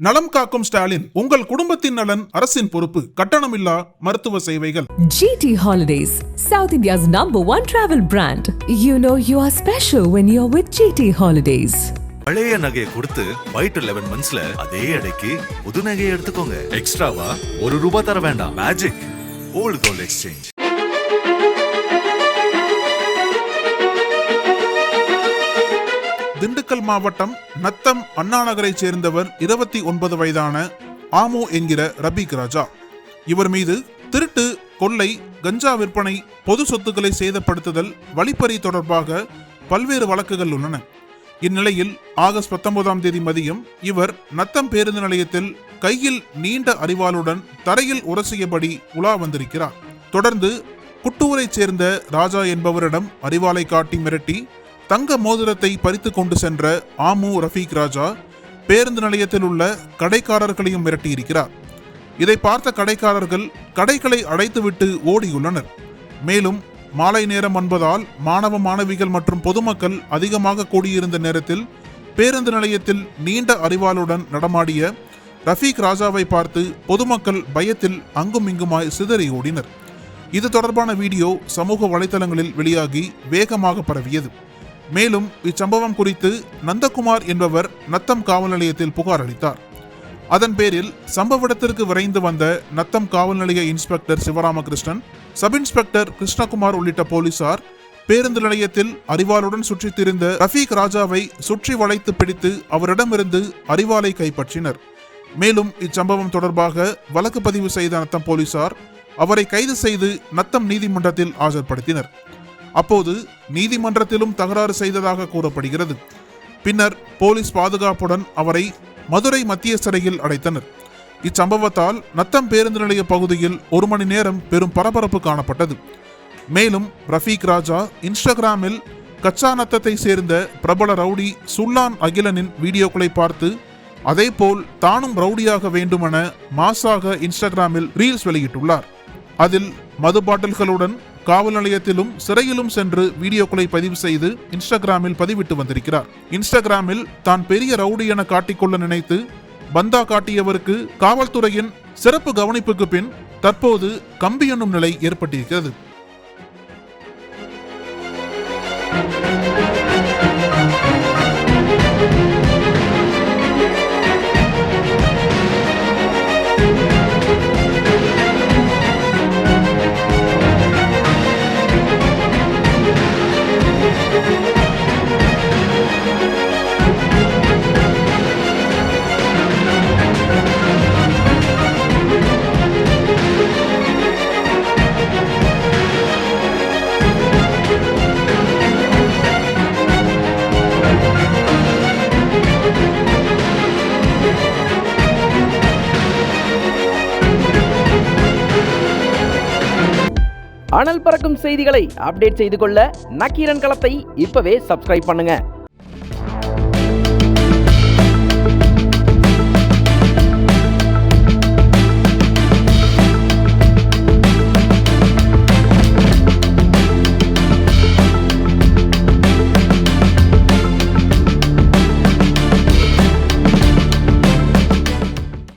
நலம் காக்கும் ஸ்டாலின், உங்கள் குடும்பத்தின் நலன் அரசின் பொறுப்பு. கட்டணமில்லா மருத்துவ சேவைகள். GT Holidays, South India's #1 travel brand. You know you are special when you're with GT Holidays. பழைய நகையை கொடுத்து வைட் 11 மந்த்ஸ்ல அதே அடைக்கு புது நகையை எடுத்துக்கோங்க. எக்ஸ்ட்ராவா ₹1 தர வேண்டாம். Magic old gold exchange. Dindigul மாவட்டம் நத்தம் அண்ணா நகரை சேர்ந்தவர் 29 வயதான ஆமு என்கிற ரபீக் ராஜா. இவர் மீது திருட்டு, கொள்ளை, கஞ்சா விற்பனை, பொது சொத்துக்களை சேதப்படுத்துதல், வழிப்பறி தொடர்பாக பல்வேறு வழக்குகள் உள்ளன. இந்நிலையில் ஆகஸ்ட் 19ஆம் தேதி மதியம் இவர் நத்தம் பேருந்து நிலையத்தில் கையில் நீண்ட அரிவாளுடன் தரையில் உரசியபடி உலா வந்திருக்கிறார். தொடர்ந்து குட்டூரைச் சேர்ந்த ராஜா என்பவரிடம் அரிவாளை காட்டி மிரட்டி தங்க மோதிரத்தை பறித்து கொண்டு சென்ற ஆமு ரபீக் ராஜா பேருந்து நிலையத்தில் உள்ள கடைக்காரர்களையும் மிரட்டியிருக்கிறார். இதை பார்த்த கடைக்காரர்கள் கடைகளை அடைத்துவிட்டு ஓடியுள்ளனர். மேலும் மாலை நேரம் என்பதால் மாணவ மாணவிகள் மற்றும் பொதுமக்கள் அதிகமாக கூடியிருந்த நேரத்தில் பேருந்து நிலையத்தில் நீண்ட அரிவாளுடன் நடமாடிய ரபீக் ராஜாவை பார்த்து பொதுமக்கள் பயத்தில் அங்கும் இங்குமாய் சிதறி ஓடினர். இது தொடர்பான வீடியோ சமூக வலைதளங்களில் வெளியாகி வேகமாக பரவியது. மேலும் இச்சம்பவம் குறித்து நந்தகுமார் என்பவர் நத்தம் காவல் நிலையத்தில் புகார் அளித்தார். அதன் பேரில் சம்பவ இடத்திற்கு விரைந்து வந்த நத்தம் காவல் நிலைய inspector Sivaramakrishnan, sub inspector Krishnakumar உள்ளிட்ட போலீசார் பேருந்து நிலையத்தில் அரிவாளுடன் சுற்றித் திரிந்த ரபீக் ராஜாவை சுற்றி வளைத்து பிடித்து அவரிடமிருந்து அரிவாளை கைப்பற்றினர். மேலும் இச்சம்பவம் தொடர்பாக வழக்கு பதிவு செய்த நத்தம் போலீசார் அவரை கைது செய்து நத்தம் நீதிமன்றத்தில் ஆஜர்படுத்தினர். அப்போது நீதிமன்றத்திலும் தகராறு செய்ததாக கூறப்படுகிறது. பின்னர் போலீஸ் பாதுகாப்புடன் அவரை மதுரை மத்திய சிறையில் அடைத்தனர். இச்சம்பவத்தால் நத்தம் பேருந்து நிலைய பகுதியில் 1 மணி நேரம் பெரும் பரபரப்பு காணப்பட்டது. மேலும் ரபீக் ராஜா இன்ஸ்டாகிராமில் கச்சா நத்தத்தை சேர்ந்த பிரபல ரவுடி சுல்லான் அகிலனின் வீடியோக்களை பார்த்து அதேபோல் தானும் ரவுடியாக வேண்டுமென மாசாக இன்ஸ்டாகிராமில் ரீல்ஸ் வெளியிட்டுள்ளார். அதில் மது பாட்டில்களுடன் காவல் நிலையத்திலும் சிறையிலும் சென்று வீடியோக்களை பதிவு செய்து இன்ஸ்டாகிராமில் பதிவிட்டு வந்திருக்கிறார். இன்ஸ்டாகிராமில் தான் பெரிய ரவுடி என காட்டிக்கொள்ள நினைத்து பந்தா காட்டியவருக்கு காவல்துறையின் சிறப்பு கவனிப்புக்கு பின் தற்போது கம்பி எண்ணும் நிலை ஏற்பட்டிருக்கிறது. அனல் பறக்கும் செய்திகளை அப்டேட் செய்து கொள்ள நக்கீரன் களத்தை இப்பவே சப்ஸ்கிரைப் பண்ணுங்க.